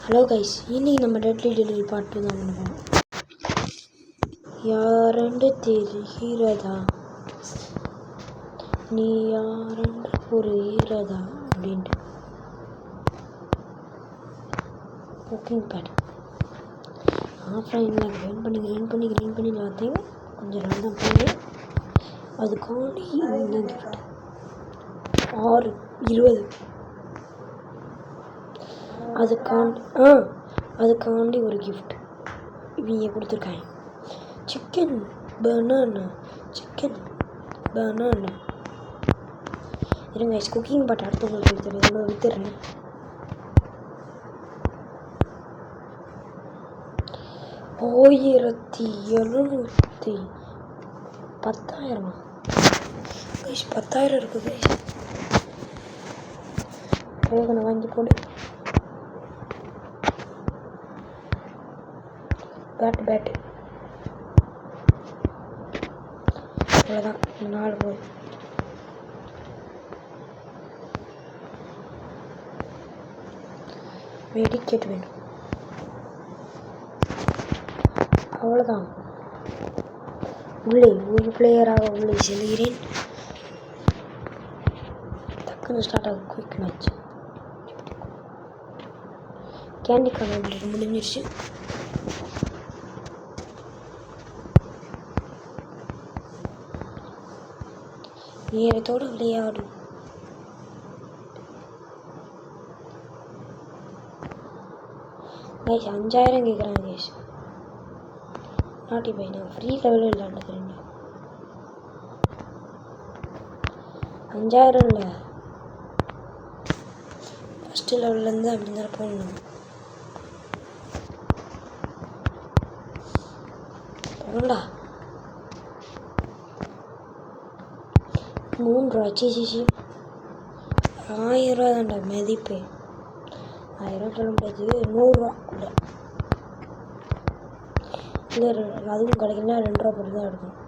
Hello guys, இன்னைக்கு நம்ம deadly delivery part 2 தான் பண்ணுவோம். யாரென்று தெரிகிறதா, நீ யாரென்று புரிகிறதா அப்படின்ட்டு குக்கிங் பேட் ஆஃப்லைனில் கிரைண்ட் பண்ணி பார்த்தேன். கொஞ்சம் நல்லா போய் அதுக்காண்டி இந்த கிஃப்ட் 6:20 அதுக்காண்டி ஒரு கிஃப்ட் இவங்க கொடுத்துருக்காங்க. சிக்கன் பனானா இருங்க. குக்கிங் பாட்டு அடுத்து உங்களுக்கு வித்துறேன். $1710 10,000 இருக்குது. வேகனை வாங்கி போடு. பேட்டு அவ்வளோதான். 4 போய் மெடிக்கேட் வேணும். அவ்வளோதான். ஒரு பிளேயராக உள்ளே செல்கிறேன். டக்குன்னு ஸ்டார்ட் ஆகும். Quick match. கேண்டி கார்டு முடிஞ்சிருச்சு. நேரத்தோடு விளையாடும். கைஸ் 5,000 கேட்குறாங்க கைஸ். நாட்டி பை நான் ஃப்ரீ லெவலில் விளையாண்டுக்கிறேன். 5,000 இல்லை, ஃபஸ்ட்டு லெவல்லேருந்து அப்படி தான் போகணும். போகண்டா. 3 ரூபா. சிசி 1000 ரூபா தான்டா மதிப்பு. 1000 சொல்ல முடியாது, 100 ரூபா கூட இல்லை. அதுவும் கிடைக்கல. 2 ரூபா போட்டு தான் எடுக்கணும்.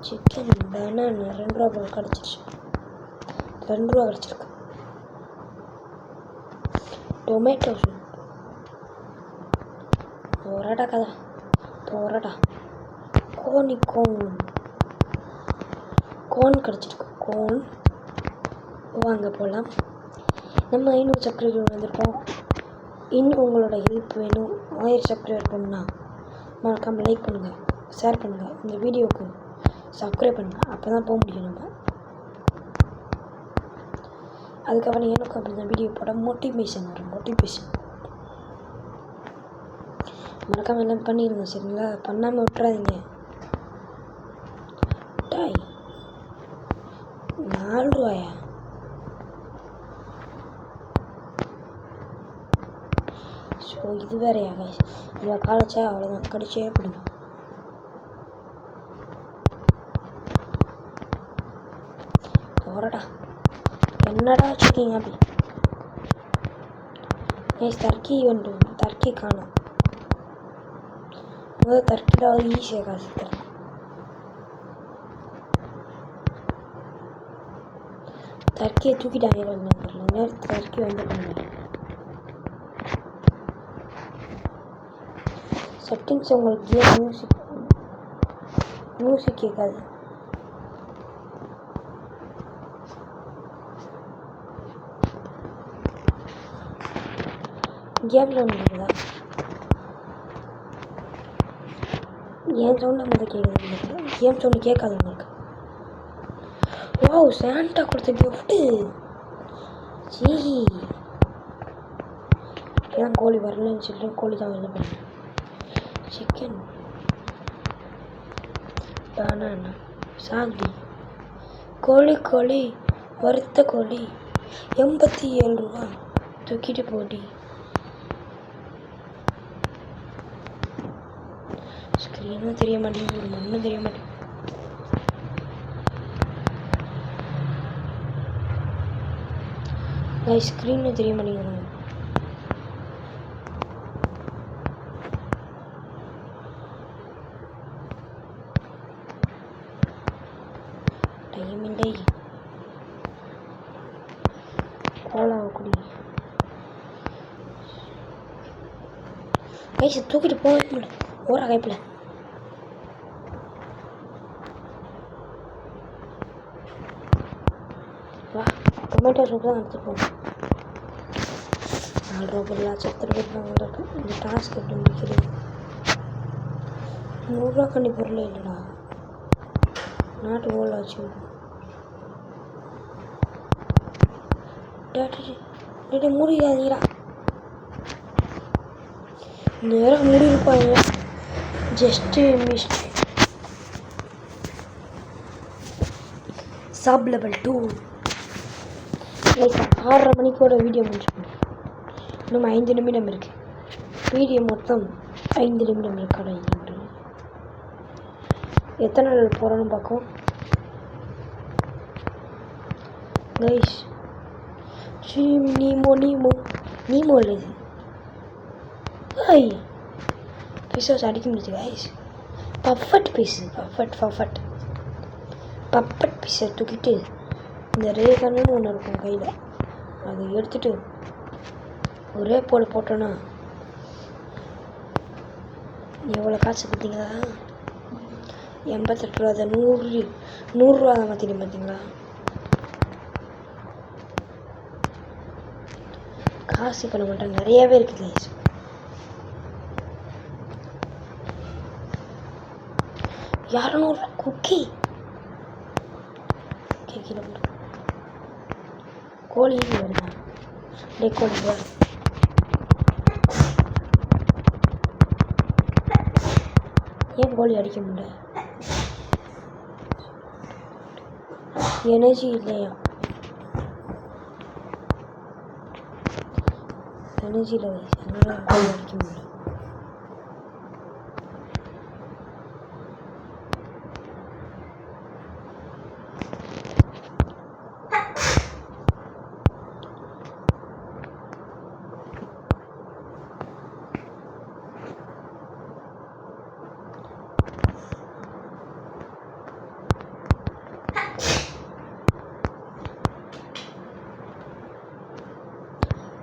சிக்கன் பனானா 2 ரூபா போட்டு கிடச்சிருச்சு. 2 ரூபா கிடச்சிருக்கு. டொமேட்டோ சூப் போராட்டா கதை போராட்டா. கோன் கிடச்சிருக்கு. கோன் வாங்க போகலாம். நம்ம 500 சப்ஸ்கிரைபர் வந்திருக்கோம். இன்னும் உங்களோட ஹெல்ப் வேணும். 1000 சப்ஸ்கிரைபர் பண்ணால் மறக்காமல் லைக் பண்ணுங்கள், ஷேர் பண்ணுங்கள், இந்த வீடியோவுக்கு சப்ஸ்கிரைப் பண்ணுங்கள். அப்போ தான் போக முடியும் நம்ம. அதுக்கப்புறம் எனக்கு அப்படி தான் வீடியோ போட மோட்டிவேஷன் வரும். மறக்காமல் எல்லாம் பண்ணிடுங்க சரிங்களா? பண்ணாமல் விட்டுறாதீங்க. 4 ரூபாயா? ஸோ இது வேறையா கைஸ்? இதை காலைச்சா அவ்வளோதான், கடிச்சே பிடிங்க. போராடா. என்னடா வச்சுருக்கீங்க அப்படி? கைஸ் டர்க்கி வேண்டும். டர்க்கி காணும். முதல் டர்க்கியில் ஈஸியாக காசு தரேன். டர்க்கியை தூக்கிட்டாங்க. டர்க்கி வந்து செட்டிங்ஸ் உங்களுக்கு மியூசிக் கேட்காது. கேமில் ஒன்று இருக்குதா? ஏன் சவுண்ட் மட்டும் கேட்குது. கேம் சவுண்டு கேட்காது உங்களுக்கு. வாவ், சாண்டா கொடுத்த கிஃப்ட்டு. இப்போதான் கோழி வரலன்னு சொல்லிட்டு கோழி தான் வந்து பண்ணேன். சிக்கன் பனானா சாந்தி கோழி வறுத்த கோழி 87 ரூபா. தூக்கிட்டு போடி. ஸ்க்ரீனும் தெரிய மாட்டேங்குது, ஒரு மண்ணும் தெரிய மாட்டேங்குது. ஸ்க்ரீனும் தெரிய மாட்டேங்குது. டைம் இல்லை. கோலா குடி. கைஸ் தூக்கிட்டு போகவே முடியல ஓரா கைப்பில். வா டொமேட்டோ சூப் தான் எடுத்துப்போம். 4 ரூபா பொருளாச்சு எத்தனை பேர் தான் இந்த டாஸ்க் எப்படி முடிக்கிறது? 100 ரூபா கண்ணி பொருளே இல்லைடா. நாட்டு ஓல் ஆச்சு. டேடி முடியாதீங்களா? நேரம் முடியிருப்பாங்க. ஜஸ்ட்டு மிஸ்ட் சப் லெவல் 2 6:30 மணிக்கோட வீடியோ முடிச்சுக்கணும். இன்னும் 5 நிமிடம் இருக்குது. வீடியோ மொத்தம் 5 நிமிடம் ரெக்கார்ட் ஆகிட்டு. எத்தனை நாள் போகிறோன்னு பார்க்கும் கைஸ். நீமோ நீமோ நீமோ இல்லை இது. ஐய் பிசஸ் அடிக்க முடியுது கைஸ். பஃபட் பீஸு பப்பட் பீஸை தூக்கிட்டு இந்த ரேகன்னு ஒன்று இருக்கும் கையில், அதை எடுத்துட்டு ஒரே போட்டோன்னா எவ்வளோ காசு பார்த்தீங்களா? 88 ரூபா. அதை 100 ரூபா தான் மாற்றிட்டு பார்த்தீங்களா? காசு பண்ண மாட்டேன், நிறையாவே இருக்குது கைஸ். $200 குக்கி கேட்கல. கோழி வருதா? டே கோழி வர ஏன் கோழி அடிக்க முடியல? எனர்ஜி இல்லையா? எனர்ஜி இல்லை அதனால கோழி அடிக்க முடியல.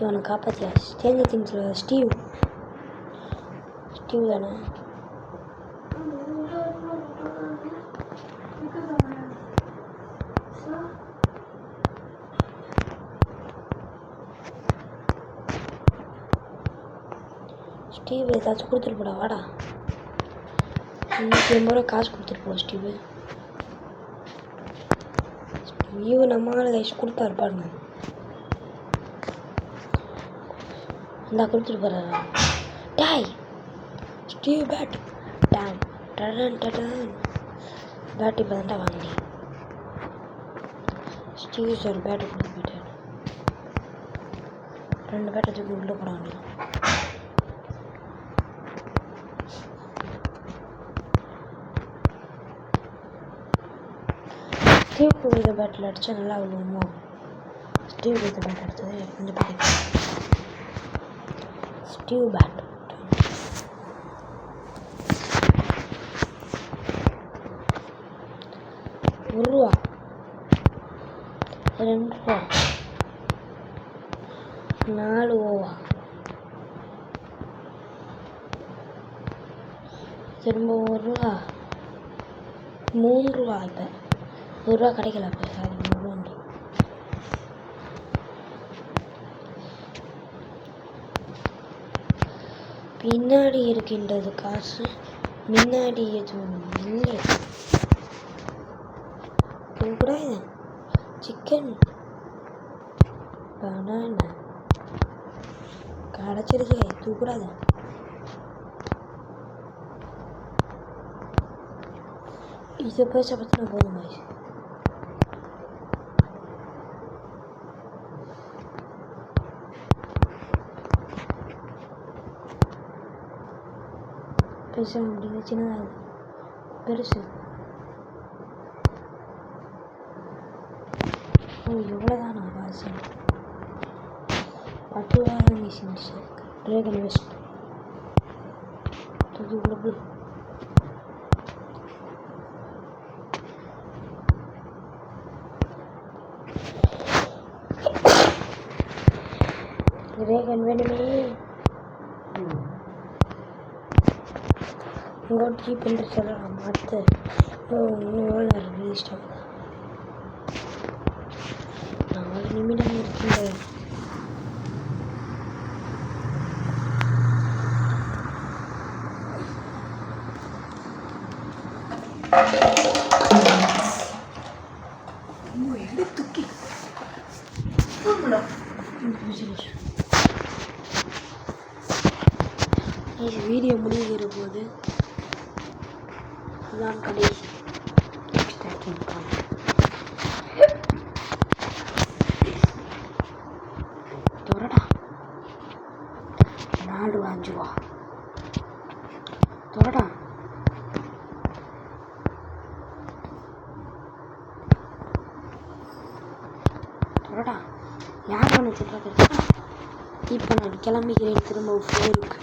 இவனை காப்பாற்றியா? ஸ்டேஞ்சர் திங்ஸில் ஸ்டீவ் தானே? ஸ்டீவ் ஏதாச்சும் கொடுத்துட்டு போடா. வாடா 150 ரூபா காசு கொடுத்துட்டு போ ஸ்டீவ். நம்மளால கைஸ் கொடுப்பாரு பாருங்க. இந்த கொடுத்துட்டு போகிறாரா? டாய் ஸ்டீவ் பேட் டான் டடன் பேட் இப்போ தான்டா வாங்கினேன். ஸ்டீவ் சார் பேட்டு கொடுத்து போயிட்டார். 2 பேட்டை தூக்கி உள்ளே போகிறாங்க. ஸ்டீவ் கொடுத்த பேட்டில் அடித்தா நல்லா விழுவுமோ? ஸ்டீவ் கொடுத்த பேட் எடுத்தது 2 பேட். ஸ்டீவ் பேட் $1 ரூபா, $2 ரூபா, 4 ஓவா, திரும்ப $1 ரூபா, 3 ரூபா. இப்போ $1 ரூபா கிடைக்கல. இப்போ சாரி 3 ரூபா. பின்னாடி இருக்கின்றது காசு, முன்னாடி எதுவும் இல்லை. கூட சிக்கன் பனானா கிடச்சிருக்கே தூக்கூடாது. இதை பேச பற்றி நான் போதும் guys. பேச முடியுது சின்னதாக பெருசு. எவ்வளோதானா காசு? 10 ரூபா தான் மிஷின். ட்ராகன் வெஸ்ட் தூக்கி உள்ள ட்ராகன் வேணுமே. உங்கள் கீப் என்று சொல்லலாம். அடுத்து இன்னும் எவ்வளோ நேரம் ரிலீஸ் ஆகுது? 4 நிமிடம் இருக்கின்றது. வீடியோ முடிகிற போது நான் கடைசி தொடடா 4 5 ரூபா தொடடா. தொடடா யார் ஒன்று சொல்கிறது? இப்போ நான் கிளம்புகிறேன் திரும்ப 4க்கு.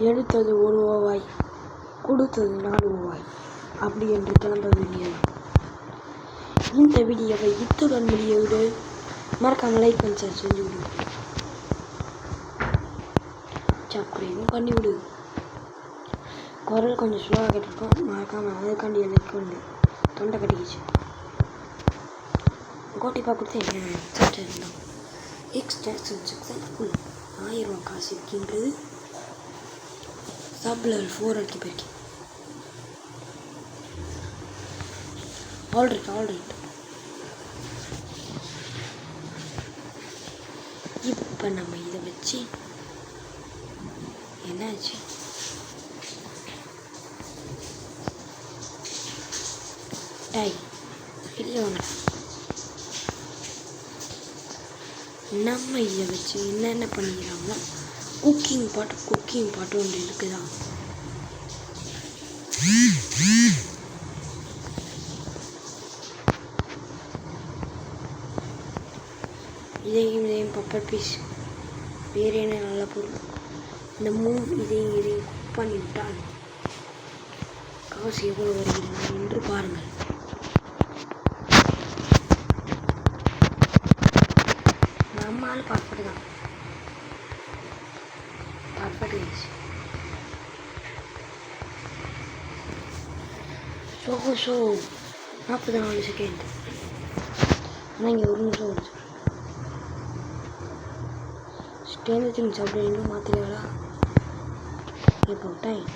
எடுத்தது 1 ரூபாய், கொடுத்தது 4 ரூபாய். அப்படி என்று கிளம்ப வேண்டியது. இந்த வீடியோவை இத்துடன் முடியவிடு. மறக்காம லைக் பண்ணி ஷேர் செஞ்சு விடு. சப்ஸ்கிரைபும் பண்ணி விடு. குரல் கொஞ்சம் ஸ்லோவாக கேட்டிருக்கோம். மறக்காம அதுக்காண்டி லைக் பண்ணு. தொண்டை கட்டிக்கிச்சு. கோட்டிப்பா கொடுத்து என்ன சாப்பிட்டு எக்ஸ்ட்ராக்ஷன் சக்ஸஸ்ஃபுல். 1000 ரூபா காசு இருக்கின்றது. சப்ல 4 அடிக்க போயிருக்கேன். ஆல்ரைட். இப்போ நம்ம இதை வச்சு என்னாச்சு? வெளியே வாங்க. நம்ம இதை வச்சு என்னென்ன பண்ணிக்கிறாங்களோ குக்கிங் பாட்டு ஒன்று இருக்குதா? இதையும் பப்பர் பீஸ் வேறு என்ன நல்ல பொருள். இந்த 3 இதையும் குக் பண்ணிவிட்டால் காசு எவ்வளோ வருகிறது என்று பாருங்கள். நம்மால் பர்ஃபெக்ட் தான். பர்ஃபெக்ட். So 44 second. ஆனால் இங்கே 1 நிமிஷம் வருது. ஸ்டேஞ்சர் திங்ஸ் அப்படி இன்னும் மாற்றிடுவாடா. இப்போ டைம்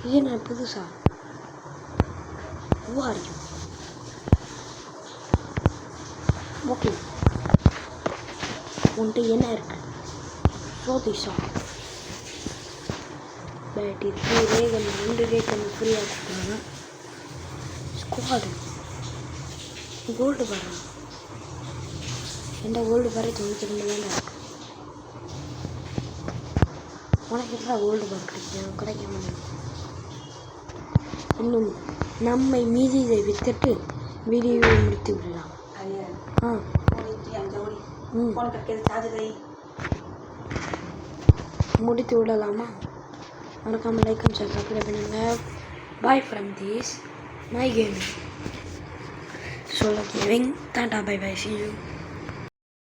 இது நான் புதுசா வாரியும். ஓகே உன்ட்டு என்ன இருக்கு? சோதிஷா பேட் இருக்கு. ரேகன் 2 ரேகன் ஃப்ரீயாக கொடுக்குறாங்க. ஸ்குவாடு கோல்டு பாரு. எந்த கோல்டு பாரு 92 தான் இருக்கு. உனக்கு எப்படா கோல்டு பார் கிடைக்காம? இன்னும் நம்மை மீதி இதை வித்துட்டு வீடியோவை முடித்து விடலாம். முடித்து விடலாமா? மறக்காம லைக் அண்ட் சப்ஸ்கிரைப் பண்ணுங்க. Bye from this my gaming. So like giving, tata, bye bye, see you.